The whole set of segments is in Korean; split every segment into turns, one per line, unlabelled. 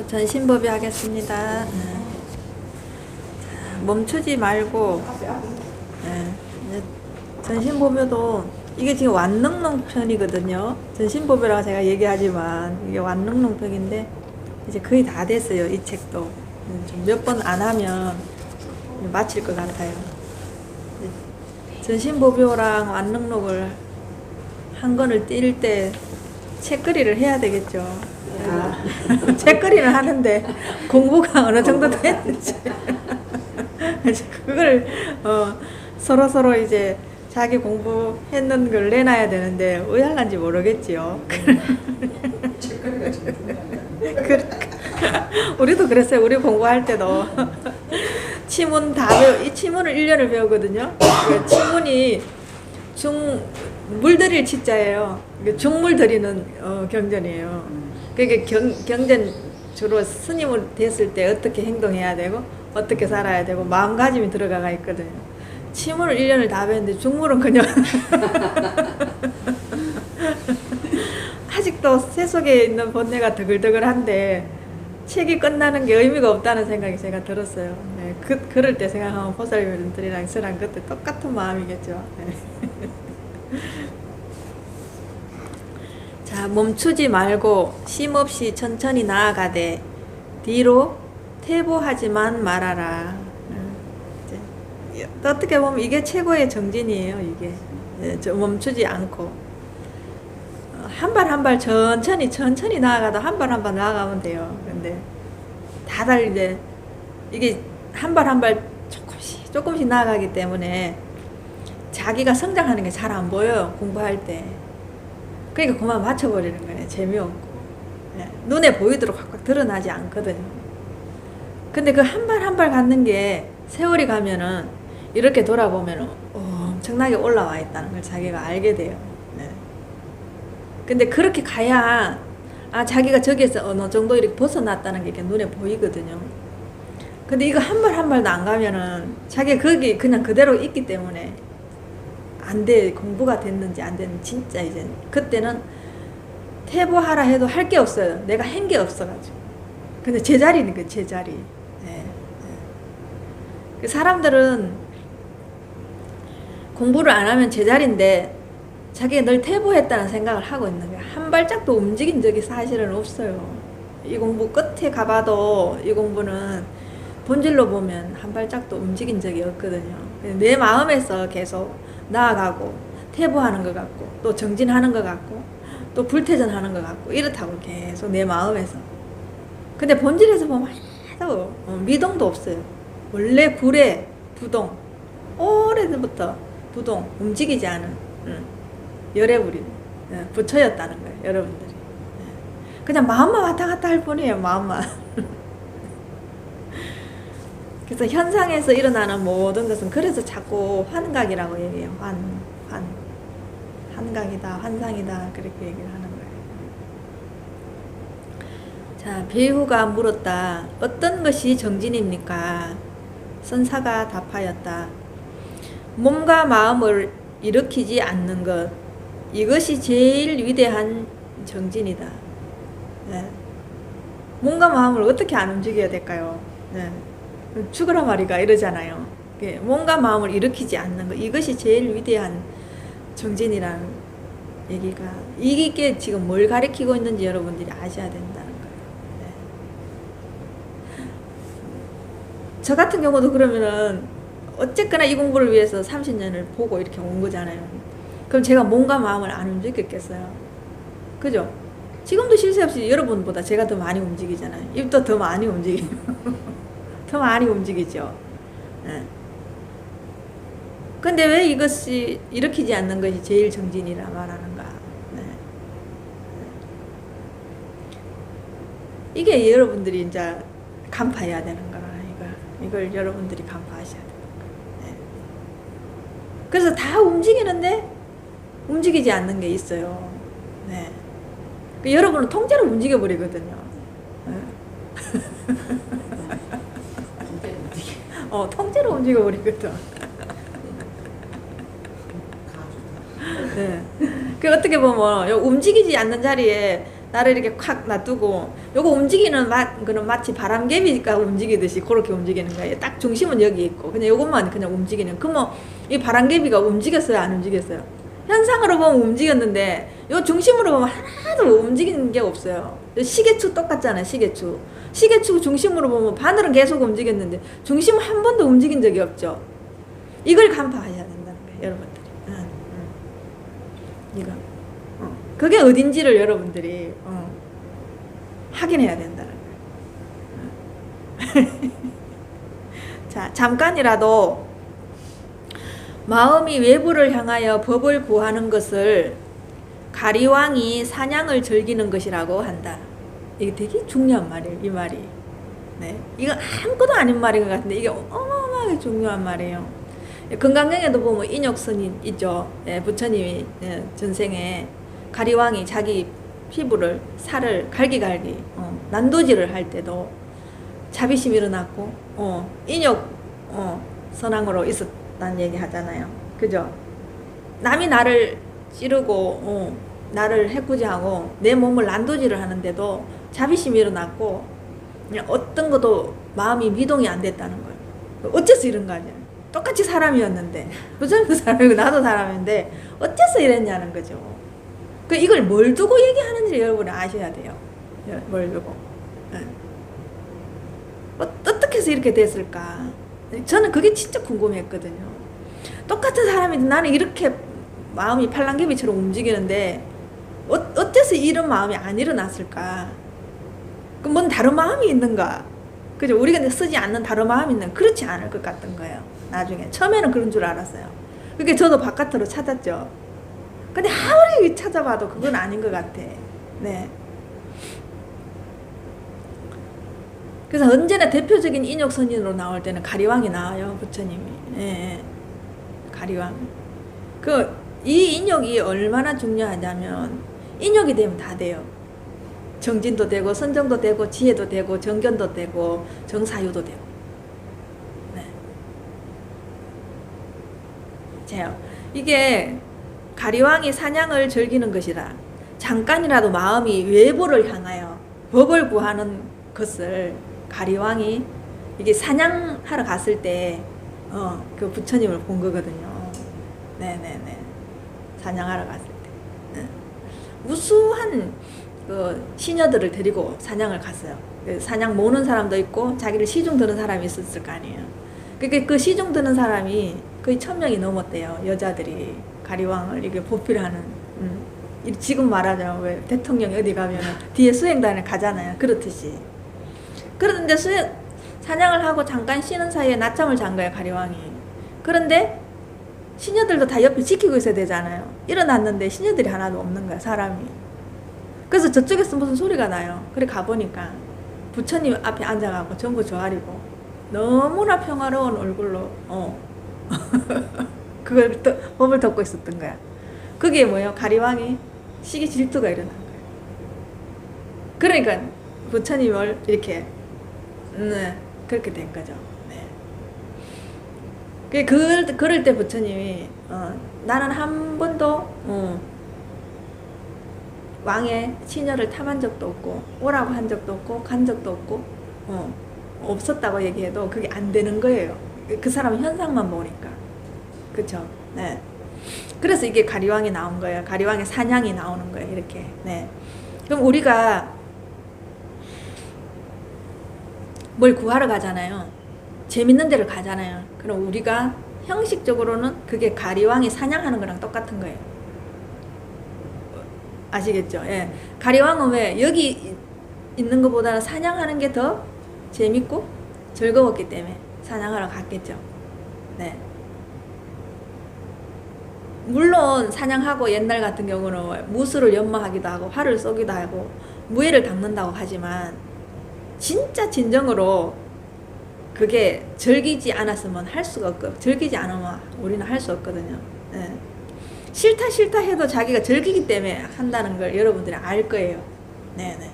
전신법이 하겠습니다. 멈추지 말고. 전신보배도 이게 지금 완능농 편이거든요. 전신보배라고 제가 얘기하지만 이게 완능농 편인데 이제 거의 다 됐어요. 이 책도 몇 번 안 하면 마칠 것 같아요. 전신보배랑 완능록을 한 권을 띄울 때 책거리를 해야 되겠죠. 책거리는 하는데 공부가 어느 정도 됐는지 그걸 서로 이제 자기 공부했는 걸 내놔야 되는데 왜 할란지 모르겠지요. 우리도 그랬어요. 우리 공부할 때도 치문 이 치문을 1년을 배우거든요. 치문이 물들일 치자예요. 중물 들이는 경전이에요. 그게 경전 주로 스님을 됐을 때 어떻게 행동해야 되고 어떻게 살아야 되고 마음가짐이 들어가 있거든요. 치물을 1년을 다 배웠는데 중물은 그냥 아직도 새 속에 있는 본내가 드글드글한데 책이 끝나는 게 의미가 없다는 생각이 제가 들었어요. 네, 그럴 때 생각하면 보살님들이랑 저랑 그때 똑같은 마음이겠죠. 네. 자, 멈추지 말고 쉼없이 천천히 나아가되 뒤로 퇴보하지만 말아라. 어떻게 보면 이게 최고의 정진이에요. 이게 멈추지 않고 한 발 한 발 천천히 나아가도 한 발 한 발 나아가면 돼요. 근데 다들 이제 이게 한 발 한 발 조금씩 나아가기 때문에 자기가 성장하는 게 잘 안 보여요. 공부할 때. 그러니까 그만 맞춰버리는 거예요. 재미없고. 눈에 보이도록 확 드러나지 않거든요. 근데 그 한 발 한 발 갖는 게 세월이 가면은 이렇게 돌아보면은 엄청나게 올라와 있다는 걸 자기가 알게 돼요. 네. 근데 그렇게 가야 자기가 저기에서 어느 정도 이렇게 벗어났다는 게 이렇게 눈에 보이거든요. 근데 이거 한 발 한 발도 안 가면은 자기가 거기 그냥 그대로 있기 때문에 안 돼. 공부가 됐는지 안 됐는지 진짜 이제 그때는 퇴보하라 해도 할 게 없어요. 내가 한 게 없어가지고. 근데 제자리는 그 제자리. 네. 그 사람들은 공부를 안 하면 제자리인데 자기가 늘 퇴보했다는 생각을 하고 있는 거야. 한 발짝도 움직인 적이 사실은 없어요. 이 공부 끝에 가봐도 이 공부는 본질로 보면 한 발짝도 움직인 적이 없거든요. 내 마음에서 계속 나아가고 퇴보하는 것 같고 또 정진하는 것 같고 또 불퇴전하는 것 같고 이렇다고 계속 내 마음에서. 근데 본질에서 보면 하나도 미동도 없어요. 원래 불에 부동, 오래전부터 부동, 움직이지 않은 열애불이 부처였다는 거예요. 여러분들이 그냥 마음만 왔다 갔다 할 뿐이에요. 마음만. 그래서 현상에서 일어나는 모든 것은 그래서 자꾸 환각이라고 얘기해요. 환각이다, 환상이다 그렇게 얘기를 하는 거예요. 자, 배후가 물었다. 어떤 것이 정진입니까? 선사가 답하였다. 몸과 마음을 일으키지 않는 것, 이것이 제일 위대한 정진이다. 네. 몸과 마음을 어떻게 안 움직여야 될까요? 네. 죽으라 말이가 이러잖아요. 몸과 마음을 일으키지 않는 것, 이것이 제일 위대한 정진이라는 얘기가, 이게 지금 뭘 가리키고 있는지 여러분들이 아셔야 된다는 거예요. 네. 저 같은 경우도 그러면은 어쨌거나 이 공부를 위해서 30년을 보고 이렇게 온 거잖아요. 그럼 제가 몸과 마음을 안 움직였겠어요? 그죠? 지금도 쉴 새 없이 여러분보다 제가 더 많이 움직이잖아요. 입도 더 많이 움직이고 더 많이 움직이죠. 네. 근데 왜 이것이 일으키지 않는 것이 제일 정진이라 말하는가? 네. 이게 여러분들이 이제 간파해야 되는 거라. 이걸 여러분들이 간파하셔야 되는 거예요. 네. 그래서 다 움직이는데 움직이지 않는 게 있어요. 네. 여러분은 통째로 움직여 버리거든요. 네. 통째로 움직여 버리거든. 네. 그 어떻게 보면 움직이지 않는 자리에 나를 이렇게 콱 놔두고 요거 움직이는 그는 마치 바람개비가 움직이듯이 그렇게 움직이는 거예요. 딱 중심은 여기 있고 그냥 요것만 그냥 움직이는. 그럼 이 바람개비가 움직였어요, 안 움직였어요? 현상으로 보면 움직였는데 요 중심으로 보면 하나도 움직이는 게 없어요. 시계추 똑같잖아요. 시계추 중심으로 보면 바늘은 계속 움직였는데 중심은 한 번도 움직인 적이 없죠. 이걸 간파하셔야 된다는 거예요, 여러분들이. 이거 그게 어딘지를 여러분들이 확인해야 된다는 거예요. 자, 잠깐이라도 마음이 외부를 향하여 법을 구하는 것을 가리왕이 사냥을 즐기는 것이라고 한다. 이게 되게 중요한 말이에요, 이 말이. 네. 이거 아무것도 아닌 말인 것 같은데 이게 어마어마하게 중요한 말이에요. 건강경에도 보면 인욕선인 있죠. 예, 부처님이 전생에 가리왕이 자기 피부를 살을 갈기갈기 난도질을 할 때도 자비심이 일어났고 인욕 선왕으로 있었다는 얘기 하잖아요. 그죠? 남이 나를 찌르고 나를 해코지하고 내 몸을 난도질을 하는데도 자비심이 일어났고 그냥 어떤 것도 마음이 미동이 안 됐다는 거예요. 어째서 이런 거 아니야? 똑같이 사람이었는데 부처님도 사람이고 나도 사람인데 어째서 이랬냐는 거죠. 그 이걸 뭘 두고 얘기하는지 여러분이 아셔야 돼요. 뭘 두고. 어떻게 해서 이렇게 됐을까? 저는 그게 진짜 궁금했거든요. 똑같은 사람인데 나는 이렇게 마음이 팔랑개비처럼 움직이는데 어째서 이런 마음이 안 일어났을까? 그럼 뭔 다른 마음이 있는가? 그죠? 우리가 쓰지 않는 다른 마음이 있는 그렇지 않을 것 같은 거예요. 나중에 처음에는 그런 줄 알았어요. 그게 저도 바깥으로 찾았죠. 근데 아무리 찾아봐도 그건 아닌 것 같아. 네. 그래서 언제나 대표적인 인욕선인으로 나올 때는 가리왕이 나와요, 부처님이. 예, 가리왕. 이 인욕이 얼마나 중요하냐면 인욕이 되면 다 돼요. 정진도 되고 선정도 되고 지혜도 되고 정견도 되고 정사유도 되고. 네. 자요. 이게 가리왕이 사냥을 즐기는 것이라 잠깐이라도 마음이 외부를 향하여 법을 구하는 것을 가리왕이 이게 사냥하러 갔을 때 그 부처님을 본 거거든요. 네네네. 사냥하러 갔을 때. 네. 무수한 그 시녀들을 데리고 사냥을 갔어요. 사냥 모으는 사람도 있고 자기를 시중 드는 사람이 있었을 거 아니에요. 그 시중 드는 사람이 거의 1000명이 넘었대요. 여자들이 가리왕을 이게 보필하는. 지금 말하자면 왜 대통령이 어디 가면 뒤에 수행단을 가잖아요. 그렇듯이. 그런데 사냥을 하고 잠깐 쉬는 사이에 낮잠을 잔 거예요, 가리왕이. 그런데 시녀들도 다 옆에 지키고 있어야 되잖아요. 일어났는데 시녀들이 하나도 없는 거야, 사람이. 그래서 저쪽에서 무슨 소리가 나요. 그래 가보니까 부처님 앞에 앉아가고 전부 조아리고 너무나 평화로운 얼굴로 그걸 법을 덮고 있었던 거야. 그게 뭐예요? 가리왕이 시기 질투가 일어난 거예요. 그러니까 부처님을 이렇게 그렇게 된 거죠. 네. 그럴 때 부처님이 나는 한 번도 왕의 시녀를 탐한 적도 없고 오라고 한 적도 없고 간 적도 없고 없었다고 얘기해도 그게 안 되는 거예요. 그 사람은 현상만 보니까. 그쵸? 네. 그래서 이게 가리왕이 나온 거예요. 가리왕의 사냥이 나오는 거예요. 이렇게. 네. 그럼 우리가 뭘 구하러 가잖아요. 재밌는 데를 가잖아요. 그럼 우리가 형식적으로는 그게 가리왕이 사냥하는 거랑 똑같은 거예요. 아시겠죠? 예. 가리왕은 왜 여기 있는 것보다는 사냥하는 게 더 재밌고 즐거웠기 때문에 사냥하러 갔겠죠. 네. 물론 사냥하고 옛날 같은 경우는 무술을 연마하기도 하고 활을 쏘기도 하고 무예를 닦는다고 하지만 진짜 진정으로 그게 즐기지 않았으면 할 수가 없고 즐기지 않으면 우리는 할 수 없거든요. 네. 싫다 해도 자기가 즐기기 때문에 한다는 걸 여러분들이 알 거예요. 네네.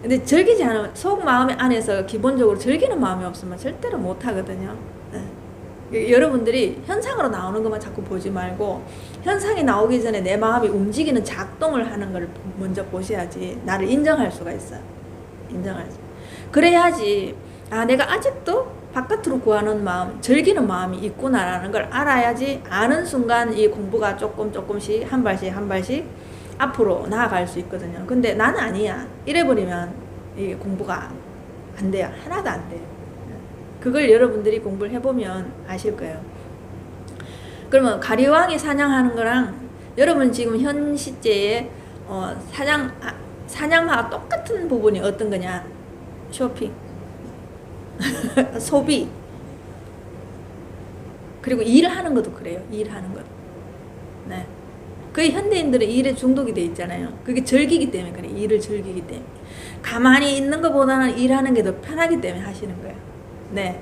근데 즐기지 않으면 속 마음 안에서 기본적으로 즐기는 마음이 없으면 절대로 못 하거든요. 네. 여러분들이 현상으로 나오는 것만 자꾸 보지 말고 현상이 나오기 전에 내 마음이 움직이는 작동을 하는 걸 먼저 보셔야지 나를 인정할 수가 있어요. 인정할 수. 그래야지 아 내가 아직도 바깥으로 구하는 마음, 즐기는 마음이 있구나라는 걸 알아야지 아는 순간 이 공부가 조금씩 한 발씩 앞으로 나아갈 수 있거든요. 근데 나는 아니야. 이래버리면 이 공부가 안 돼요. 하나도 안 돼요. 그걸 여러분들이 공부를 해보면 아실 거예요. 그러면 가리왕이 사냥하는 거랑 여러분 지금 현 시제에 사냥과 똑같은 부분이 어떤 거냐? 쇼핑, 소비, 그리고 일하는 것도 그래요. 일하는 것. 네. 거의 현대인들은 일에 중독이 돼 있잖아요. 그게 즐기기 때문에 그래. 일을 즐기기 때문에. 가만히 있는 것보다는 일하는 게 더 편하기 때문에 하시는 거예요. 네.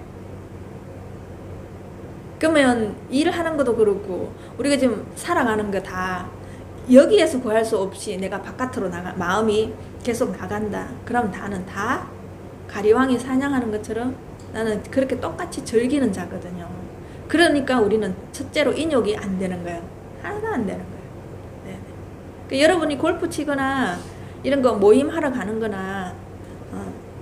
그러면 일을 하는 것도 그렇고 우리가 지금 살아가는 거 다 여기에서 구할 수 없이 내가 바깥으로 마음이 계속 나간다. 그럼 나는 다 가리왕이 사냥하는 것처럼 나는 그렇게 똑같이 즐기는 자거든요. 그러니까 우리는 첫째로 인욕이 안 되는 거예요. 하나도 안 되는 거예요. 네. 그러니까 여러분이 골프 치거나 이런 거 모임하러 가는 거나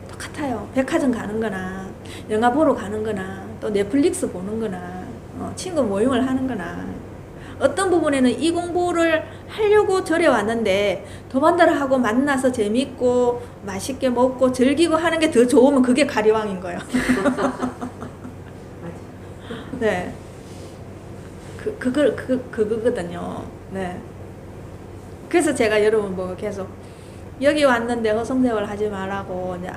똑같아요. 백화점 가는 거나 영화 보러 가는 거나 또 넷플릭스 보는 거나 친구 모임을 하는 거나 어떤 부분에는 이 공부를 하려고 절에 왔는데 도반다를 하고 만나서 재밌고 맛있게 먹고 즐기고 하는 게 더 좋으면 그게 가리왕인 거예요. 네. 그거거든요. 네. 그래서 제가 여러분 보고 계속 여기 왔는데 허송세월 하지 말라고 이제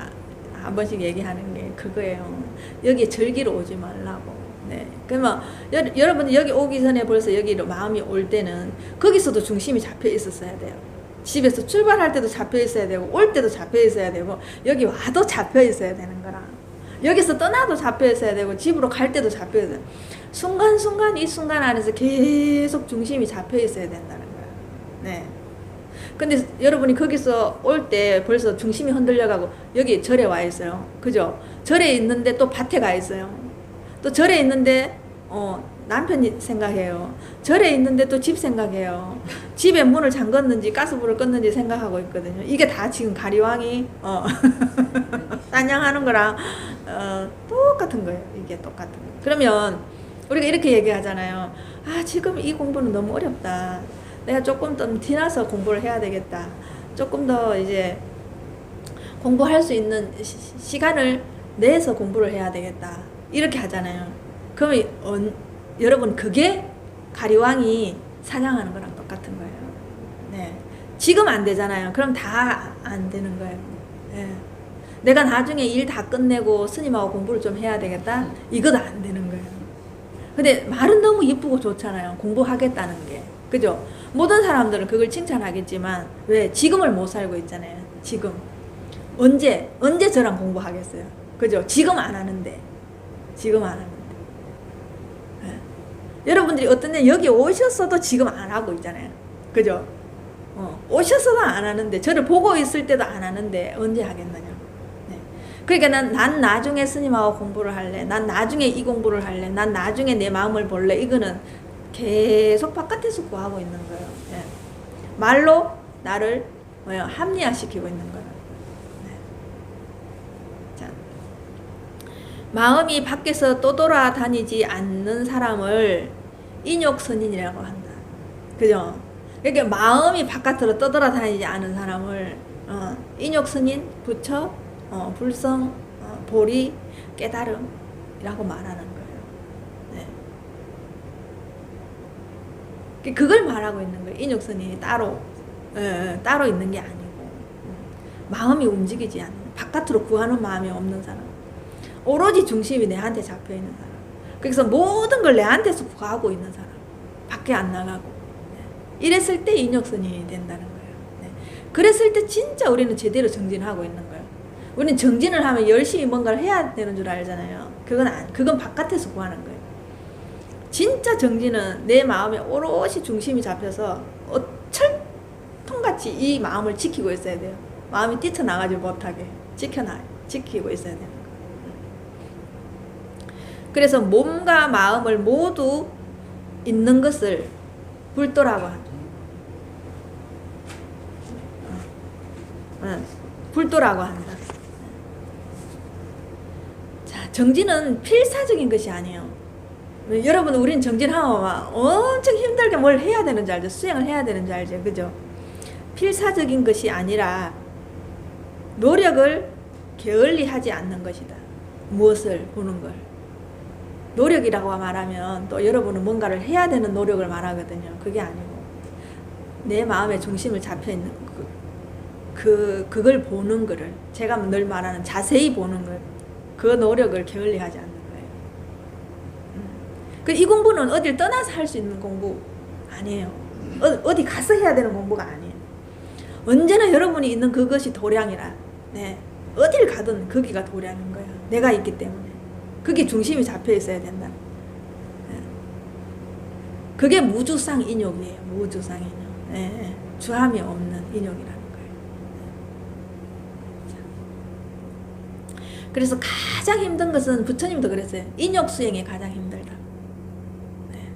한 번씩 얘기하는 게 그거예요. 여기 즐기러 오지 말라고. 네. 그러면 여러분이 여기 오기 전에 벌써 여기로 마음이 올 때는 거기서도 중심이 잡혀 있었어야 돼요. 집에서 출발할 때도 잡혀 있어야 되고 올 때도 잡혀 있어야 되고 여기 와도 잡혀 있어야 되는 거라. 여기서 떠나도 잡혀 있어야 되고 집으로 갈 때도 잡혀 있어야 돼요. 순간순간 이 순간 안에서 계속 중심이 잡혀 있어야 된다는 거예요. 네. 근데 여러분이 거기서 올 때 벌써 중심이 흔들려가고 여기 절에 와 있어요. 그죠? 절에 있는데 또 밭에 가 있어요. 또 절에 있는데 남편이 생각해요. 절에 있는데 또 집 생각해요. 집에 문을 잠궜는지 가스불을 껐는지 생각하고 있거든요. 이게 다 지금 가리왕이 사냥하는 거랑 똑같은 거예요. 이게 똑같은 거예요. 그러면 우리가 이렇게 얘기하잖아요. 아 지금 이 공부는 너무 어렵다. 내가 조금 더 뒤나서 공부를 해야 되겠다. 조금 더 이제 공부할 수 있는 시간을 내서 공부를 해야 되겠다. 이렇게 하잖아요. 그러면 여러분 그게 가리왕이 사냥하는 거랑 똑같은 거예요. 네. 지금 안 되잖아요. 그럼 다 안 되는 거예요. 네. 내가 나중에 일 다 끝내고 스님하고 공부를 좀 해야 되겠다. 이것도 안 되는 거예요. 근데 말은 너무 이쁘고 좋잖아요. 공부하겠다는 게. 그죠? 모든 사람들은 그걸 칭찬하겠지만 왜? 지금을 못 살고 있잖아요. 지금. 언제 저랑 공부하겠어요? 그죠? 지금 안 하는데. 지금 안 하는데. 네. 여러분들이 어떤 데 여기 오셨어도 지금 안 하고 있잖아요. 그죠? 오셨어도 안 하는데 저를 보고 있을 때도 안 하는데 언제 하겠느냐. 네. 그러니까 난 나중에 스님하고 공부를 할래. 난 나중에 이 공부를 할래. 난 나중에 내 마음을 볼래. 이거는 계속 바깥에서 구하고 있는 거예요. 네. 말로 나를 합리화시키고 있는 거예요. 마음이 밖에서 떠돌아다니지 않는 사람을 인욕선인이라고 한다. 그죠? 그러니까 마음이 바깥으로 떠돌아다니지 않은 사람을 인욕선인, 부처, 불성, 보리, 깨달음이라고 말하는 거예요. 네. 그걸 말하고 있는 거예요. 인욕선인이 따로 있는 게 아니고 마음이 움직이지 않는, 바깥으로 구하는 마음이 없는 사람. 오로지 중심이 내한테 잡혀있는 사람. 그래서 모든 걸 내한테서 구하고 있는 사람. 밖에 안 나가고. 네. 이랬을 때 인욕선인이 된다는 거예요. 네. 그랬을 때 진짜 우리는 제대로 정진하고 있는 거예요. 우리는 정진을 하면 열심히 뭔가를 해야 되는 줄 알잖아요. 그건 바깥에서 구하는 거예요. 진짜 정진은 내 마음에 오롯이 중심이 잡혀서 철통같이 이 마음을 지키고 있어야 돼요. 마음이 뛰쳐나가지 못하게 지키고 있어야 돼요. 그래서 몸과 마음을 모두 있는 것을 불도라고 한다. 불도라고 한다. 자, 정진은 필사적인 것이 아니에요. 여러분, 우린 정진하면 막 엄청 힘들게 뭘 해야 되는 줄 알죠? 수행을 해야 되는 줄 알죠? 그죠? 필사적인 것이 아니라 노력을 게을리 하지 않는 것이다. 무엇을 보는 걸. 노력이라고 말하면 또 여러분은 뭔가를 해야 되는 노력을 말하거든요. 그게 아니고 내 마음의 중심을 잡혀 있는 그걸 보는 거를, 제가 늘 말하는 자세히 보는 걸, 그 노력을 게을리 하지 않는 거예요. 이 공부는 어딜 떠나서 할 수 있는 공부 아니에요. 어디 가서 해야 되는 공부가 아니에요. 언제나 여러분이 있는 그것이 도량이라. 네. 어딜 가든 거기가 도량인 거예요. 내가 있기 때문에. 그게 중심이 잡혀 있어야 된다. 네. 그게 무주상 인욕이에요. 무주상 인욕. 네. 주함이 없는 인욕이라는 거예요. 네. 그래서 가장 힘든 것은 부처님도 그랬어요. 인욕 수행이 가장 힘들다. 네.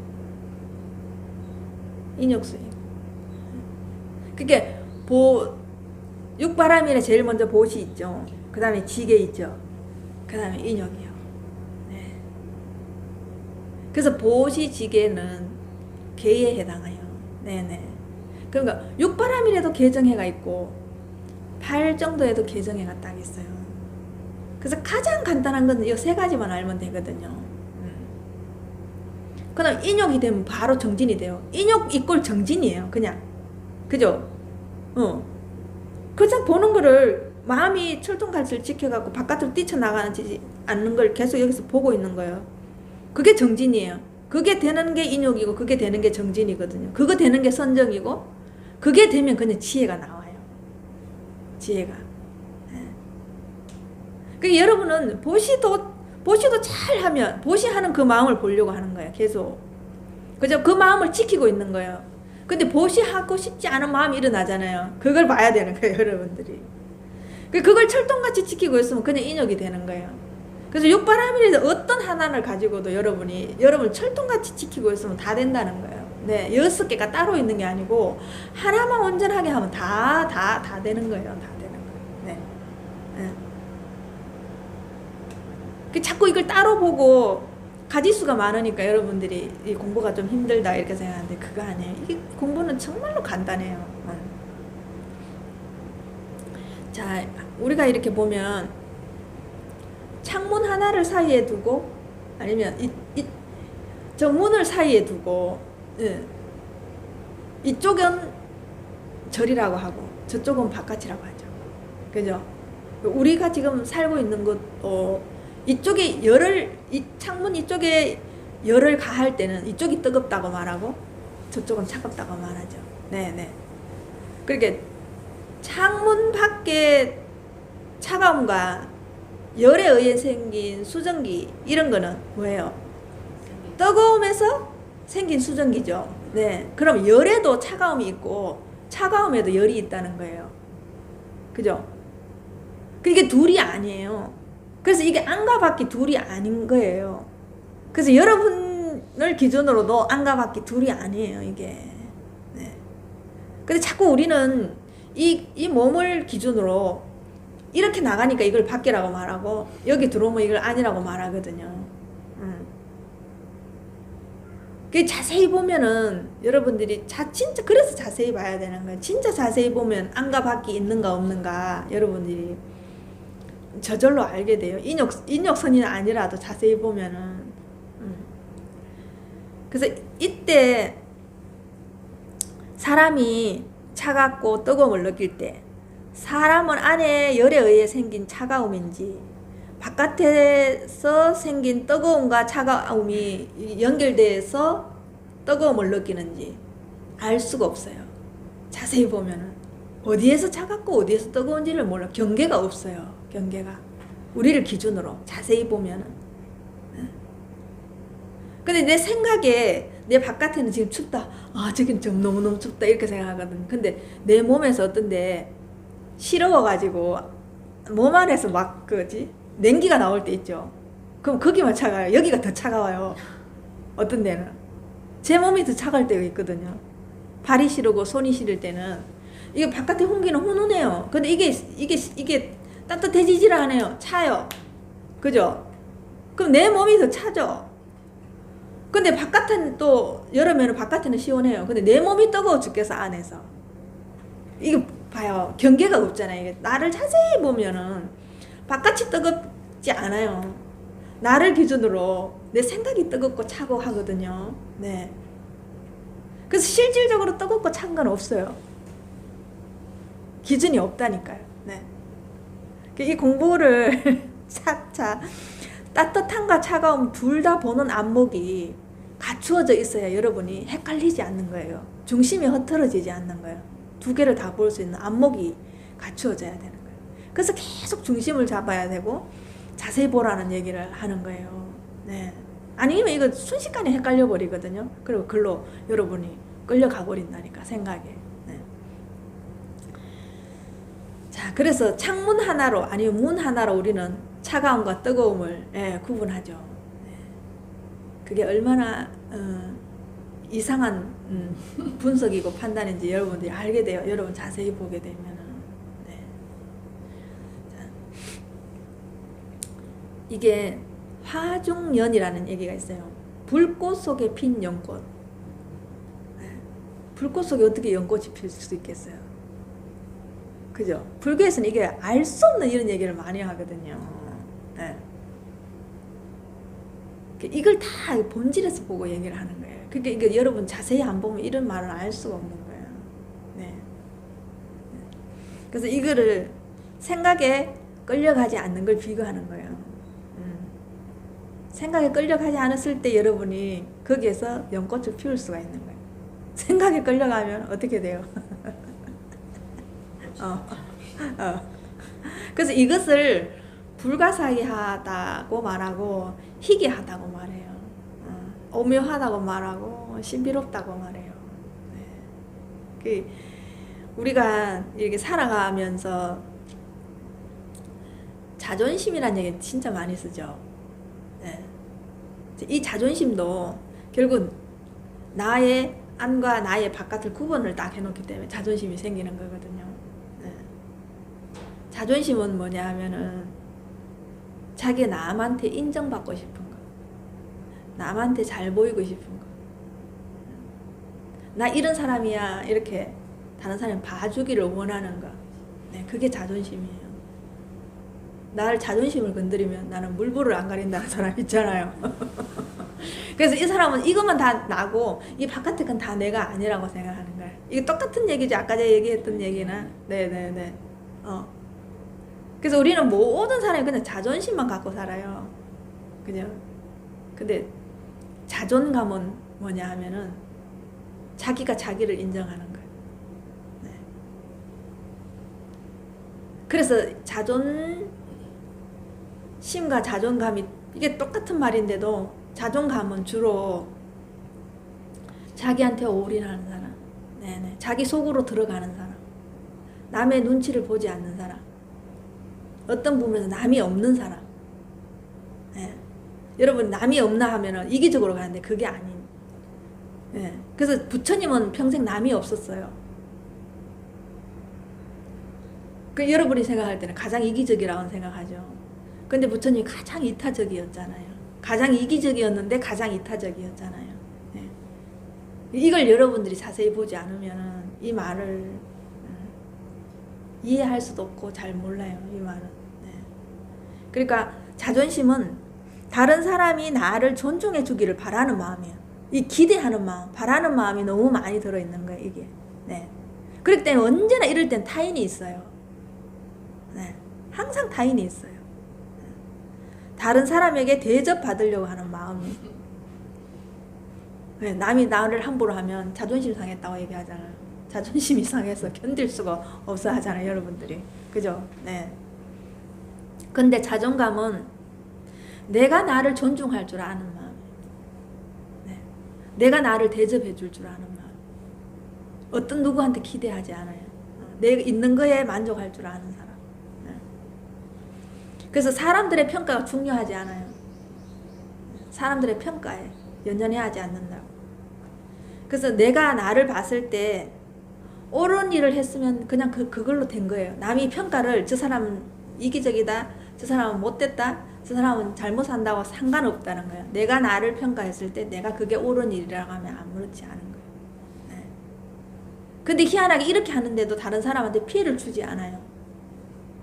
인욕 수행. 그게 육바람일에 제일 먼저 보시 있죠. 그 다음에 지게 있죠. 그 다음에 인욕이요. 네. 그래서 보시 지게는 계에 해당해요. 네네. 그러니까 육바람일에도 계정해가 있고 8 정도에도 계정해가 딱 있어요. 그래서 가장 간단한 건 이 세 가지만 알면 되거든요. 그 다음 인욕이 되면 바로 정진이 돼요. 인욕 이꼴 정진이에요. 그냥. 그죠? 그냥 보는 거를 마음이 철통같이 지켜갖고 바깥으로 뛰쳐나가지 않는 걸 계속 여기서 보고 있는 거예요. 그게 정진이에요. 그게 되는 게 인욕이고 그게 되는 게 정진이거든요. 그거 되는 게 선정이고 그게 되면 그냥 지혜가 나와요. 지혜가. 그러니까 여러분은 보시도 잘 하면 보시하는 그 마음을 보려고 하는 거예요. 계속. 그죠? 그 마음을 지키고 있는 거예요. 근데 보시하고 싶지 않은 마음이 일어나잖아요. 그걸 봐야 되는 거예요, 여러분들이. 그걸 철통같이 지키고 있으면 그냥 인욕이 되는 거예요. 그래서 육바람일에서 어떤 하나를 가지고도 여러분 철통같이 지키고 있으면 다 된다는 거예요. 네, 6개가 따로 있는 게 아니고 하나만 온전하게 하면 다 되는 거예요. 다 되는 거예요. 네. 네. 자꾸 이걸 따로 보고 가지수가 많으니까 여러분들이 이 공부가 좀 힘들다 이렇게 생각하는데 그거 아니에요. 이게 공부는 정말로 간단해요. 자, 우리가 이렇게 보면 창문 하나를 사이에 두고 아니면 저 문을 사이에 두고 이쪽은 절이라고 하고 저쪽은 바깥이라고 하죠. 그죠? 우리가 지금 살고 있는 곳 이쪽에 이 창문 이쪽에 열을 가할 때는 이쪽이 뜨겁다고 말하고 저쪽은 차갑다고 말하죠. 네네. 그렇게 창문 밖에 차가움과 열에 의해 생긴 수증기 이런 거는 뭐예요? 뜨거움에서 생긴 수증기죠. 네. 그럼 열에도 차가움이 있고 차가움에도 열이 있다는 거예요. 그죠? 그게 둘이 아니에요. 그래서 이게 안과 밖이 둘이 아닌 거예요. 그래서 여러분을 기준으로도 안과 밖이 둘이 아니에요, 이게. 네. 근데 자꾸 우리는 이 몸을 기준으로 이렇게 나가니까 이걸 밖이라고 말하고 여기 들어오면 이걸 아니라고 말하거든요. 그 자세히 보면은 여러분들이 진짜 그래서 자세히 봐야 되는 거예요. 진짜 자세히 보면 안과 밖이 있는가 없는가 여러분들이 저절로 알게 돼요. 인욕선이 아니라도 자세히 보면은. 그래서 이때 사람이 차갑고 뜨거움을 느낄 때 사람은 안에 열에 의해 생긴 차가움인지 바깥에서 생긴 뜨거움과 차가움이 연결돼서 뜨거움을 느끼는지 알 수가 없어요. 자세히 보면은 어디에서 차갑고 어디에서 뜨거운지를 몰라. 경계가 없어요. 경계가 우리를 기준으로 자세히 보면은. 근데 내 생각에 내 바깥에는 지금 춥다. 저긴 좀 너무너무 춥다 이렇게 생각하거든. 근데 내 몸에서 어떤데 시려워가지고 몸 안에서 막 냉기가 나올 때 있죠. 그럼 거기만 차가워요. 여기가 더 차가워요. 어떤 데는. 제 몸이 더 차가울 때가 있거든요. 발이 시르고 손이 시릴 때는. 이게 바깥에 공기는 훈훈해요. 근데 이게 따뜻해지질 않아요. 차요. 그죠? 그럼 내 몸이 더 차죠. 근데 바깥은 또 여름에는 바깥에는 시원해요. 근데 내 몸이 뜨거워 죽겠어 안에서. 이거 봐요. 경계가 없잖아요. 이게 나를 자세히 보면은 바깥이 뜨겁지 않아요. 나를 기준으로 내 생각이 뜨겁고 차고 하거든요. 네. 그래서 실질적으로 뜨겁고 찬 건 없어요. 기준이 없다니까요. 네. 이 공부를 차차 따뜻함과 차가움 둘 다 보는 안목이 갖추어져 있어야 여러분이 헷갈리지 않는 거예요. 중심이 흐트러지지 않는 거예요. 두 개를 다 볼 수 있는 안목이 갖추어져야 되는 거예요. 그래서 계속 중심을 잡아야 되고 자세히 보라는 얘기를 하는 거예요. 네. 아니면 이거 순식간에 헷갈려 버리거든요. 그리고 글로 여러분이 끌려가 버린다니까 생각에. 네. 자, 그래서 창문 하나로 아니면 문 하나로 우리는 차가움과 뜨거움을 구분하죠. 네. 그게 얼마나 이상한 분석이고 판단인지 여러분들이 알게 돼요. 여러분 자세히 보게 되면은. 네. 자, 이게 화중연이라는 얘기가 있어요. 불꽃 속에 핀 연꽃. 네. 불꽃 속에 어떻게 연꽃이 필 수 있겠어요? 그죠? 불교에서는 이게 알 수 없는 이런 얘기를 많이 하거든요. 네. 이걸 다 본질에서 보고 얘기를 하는 거예요. 그러니까 이게 여러분 자세히 안 보면 이런 말을 알 수가 없는 거예요. 네. 그래서 이거를 생각에 끌려가지 않는 걸 비교하는 거예요. 생각에 끌려가지 않았을 때 여러분이 거기에서 연꽃을 피울 수가 있는 거예요. 생각에 끌려가면 어떻게 돼요? 그래서 이것을 불가사의하다고 말하고 희귀하다고 말해요. 오묘하다고 말하고 신비롭다고 말해요. 네. 우리가 이렇게 살아가면서 자존심이라는 얘기 진짜 많이 쓰죠. 네. 이 자존심도 결국 나의 안과 나의 바깥을 구분을 딱 해놓기 때문에 자존심이 생기는 거거든요. 네. 자존심은 뭐냐 하면은 자기 남한테 인정받고 싶은 거, 남한테 잘 보이고 싶은 거, 나 이런 사람이야 이렇게 다른 사람이 봐주기를 원하는 거. 네, 그게 자존심이에요. 나를 자존심을 건드리면 나는 물불을 안 가린다는 사람 있잖아요. 그래서 이 사람은 이것만 다 나고 이 바깥의 건 다 내가 아니라고 생각하는 거예요. 이게 똑같은 얘기죠. 아까 제가 얘기했던 얘기는. 네네네. 그래서 우리는 모든 사람이 그냥 자존심만 갖고 살아요. 그죠? 근데 자존감은 뭐냐 하면은 자기가 자기를 인정하는 거예요. 네. 그래서 자존심과 자존감이 이게 똑같은 말인데도 자존감은 주로 자기한테 올인하는 사람, 네네. 자기 속으로 들어가는 사람, 남의 눈치를 보지 않는 사람, 어떤 부분에서 남이 없는 사람. 네. 여러분 남이 없나 하면은 이기적으로 가는데 그게 아닌. 네. 그래서 부처님은 평생 남이 없었어요. 여러분이 생각할 때는 가장 이기적이라고 생각하죠. 근데 부처님이 가장 이타적이었잖아요. 가장 이기적이었는데 가장 이타적이었잖아요. 네. 이걸 여러분들이 자세히 보지 않으면 이 말을 이해할 수도 없고 잘 몰라요. 이 말은. 네. 그러니까 자존심은 다른 사람이 나를 존중해 주기를 바라는 마음이에요. 이 기대하는 마음, 바라는 마음이 너무 많이 들어있는 거예요. 이게. 네. 그렇기 때문에 언제나 이럴 땐 타인이 있어요. 네. 항상 타인이 있어요. 다른 사람에게 대접받으려고 하는 마음이. 네, 남이 나를 함부로 하면 자존심 상했다고 얘기하잖아요. 자존심이 상해서 견딜 수가 없어 하잖아요, 여러분들이. 그죠? 네. 근데 자존감은 내가 나를 존중할 줄 아는 마음. 네. 내가 나를 대접해 줄 줄 아는 마음. 어떤 누구한테 기대하지 않아요. 내가 있는 거에 만족할 줄 아는 사람. 그래서 사람들의 평가가 중요하지 않아요. 사람들의 평가에 연연해하지 않는다고. 그래서 내가 나를 봤을 때 옳은 일을 했으면 그냥 그걸로 된 거예요. 남이 평가를 저 사람은 이기적이다, 저 사람은 못됐다, 저 사람은 잘못 산다고 상관없다는 거예요. 내가 나를 평가했을 때 내가 그게 옳은 일이라고 하면 아무렇지 않은 거예요. 네. 근데 희한하게 이렇게 하는데도 다른 사람한테 피해를 주지 않아요.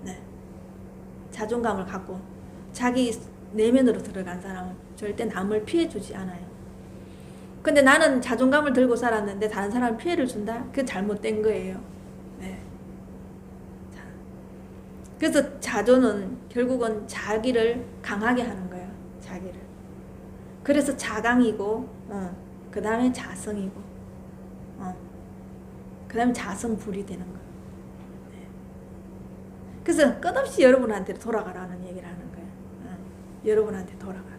네. 자존감을 갖고 자기 내면으로 들어간 사람은 절대 남을 피해 주지 않아요. 근데 나는 자존감을 들고 살았는데 다른 사람을 피해를 준다? 그게 잘못된 거예요. 네. 자. 그래서 자존은 결국은 자기를 강하게 하는 거예요. 자기를. 그래서 자강이고, 그 다음에 자성이고, 그 다음에 자성불이 되는 거예요. 네. 그래서 끝없이 여러분한테 돌아가라는 얘기를 하는 거예요. 여러분한테 돌아가라.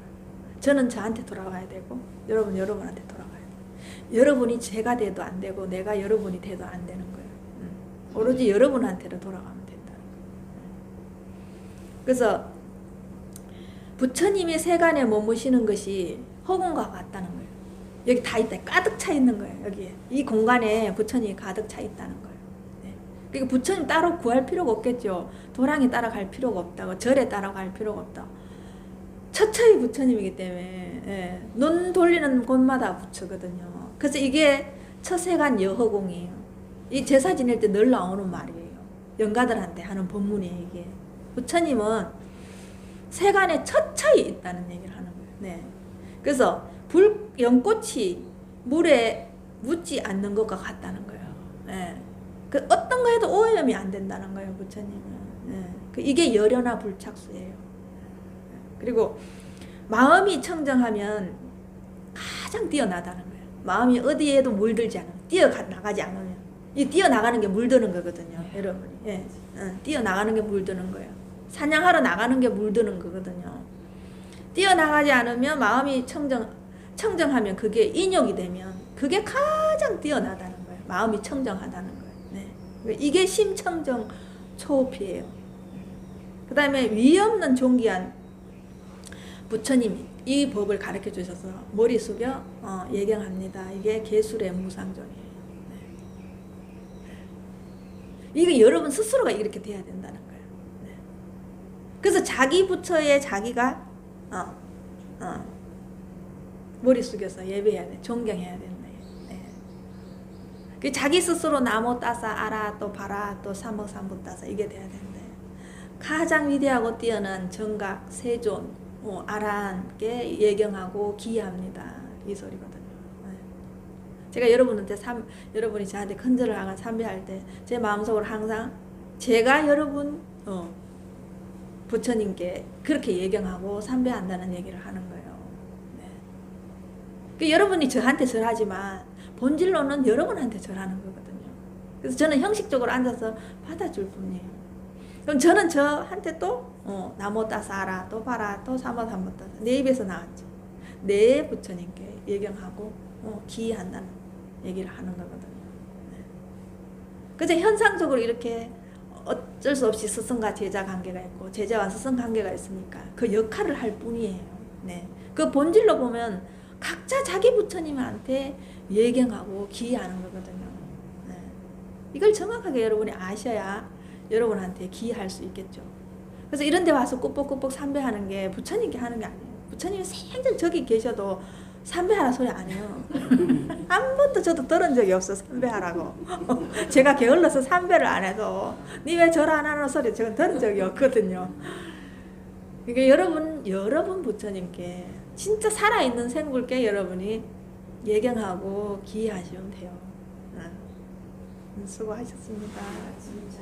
저는 저한테 돌아가야 되고 여러분 여러분한테 돌아가야 돼요. 여러분이 제가 돼도 안 되고 내가 여러분이 돼도 안 되는 거예요. 오로지 여러분한테로 돌아가면 된다는 거예요. 그래서 부처님이 세간에 머무시는 것이 허공과 같다는 거예요. 여기 다 있다. 가득 차 있는 거예요. 여기에. 이 공간에 부처님이 가득 차 있다는 거예요. 네. 그러니까 부처님 따로 구할 필요가 없겠죠. 도랑에 따라갈 필요가 없다고, 절에 따라갈 필요가 없다고. 처처히 부처님이기 때문에, 예, 눈 돌리는 곳마다 부처거든요. 그래서 이게 처세간 여허공이에요. 이 제사 지낼 때 늘 나오는 말이에요. 영가들한테 하는 법문이에요, 이게. 부처님은 세간에 처처히 있다는 얘기를 하는 거예요. 네. 그래서 연꽃이 물에 묻지 않는 것과 같다는 거예요. 예. 그 어떤 거 해도 오염이 안 된다는 거예요, 부처님은. 예. 이게 열연화 불착수예요. 그리고 마음이 청정하면 가장 뛰어나다는 거예요. 마음이 어디에도 물들지 않으면, 뛰어나가지 않으면. 이 뛰어나가는 게 물드는 거거든요, 여러분이. 예. 뛰어나가는 게 물드는 거예요. 사냥하러 나가는 게 물드는 거거든요. 뛰어나가지 않으면 마음이 청정하면 그게 인욕이 되면 그게 가장 뛰어나다는 거예요. 마음이 청정하다는 거예요. 네. 이게 심청정 초호피예요. 그 다음에 위없는 존귀한 부처님이 이 법을 가르쳐 주셔서 머리 숙여 예경합니다. 이게 개술의 무상존이에요. 네. 이게 여러분 스스로가 이렇게 돼야 된다는 거예요. 네. 그래서 자기 부처에 자기가 머리 숙여서 예배해야 돼. 존경해야 된다. 네. 자기 스스로 나무 따사 알아 또 봐라 또 삼억삼부 따사 이게 돼야 된대. 가장 위대하고 뛰어난 정각 세존 아란께 예경하고 기합니다. 이 소리거든요. 네. 제가 여러분한테 여러분이 저한테 큰절을 하거나 삼배할 때 제 마음속으로 항상 제가 여러분 부처님께 그렇게 예경하고 삼배한다는 얘기를 하는 거예요. 네. 그 여러분이 저한테 절하지만 본질로는 여러분한테 절하는 거거든요. 그래서 저는 형식적으로 앉아서 받아줄 뿐이에요. 그럼 저는 저한테 또 나무 따서 알아 또 봐라 또 삼어삼부 따서 내 입에서 나왔죠. 내 부처님께 예경하고 기한다는 얘기를 하는 거거든요. 네. 그래서 현상적으로 이렇게 어쩔 수 없이 스승과 제자 관계가 있고 제자와 스승 관계가 있으니까 그 역할을 할 뿐이에요. 네. 그 본질로 보면 각자 자기 부처님한테 예경하고 기하는 거거든요. 네. 이걸 정확하게 여러분이 아셔야 여러분한테 기할 수 있겠죠. 그래서 이런 데 와서 꾸벅꾸벅 삼배하는 게 부처님께 하는 게 아니에요. 부처님이 생전 저기 계셔도 삼배하라 소리 안 해요. 한 번도 저도 들은 적이 없어 삼배하라고. 제가 게을러서 삼배를 안 해도 니 왜 절 안 하는 소리 제가 들은 적이 없거든요. 그러니까 여러분 부처님께 진짜 살아있는 생불께 여러분이 예경하고 기하시면 돼요. 수고하셨습니다.
진짜.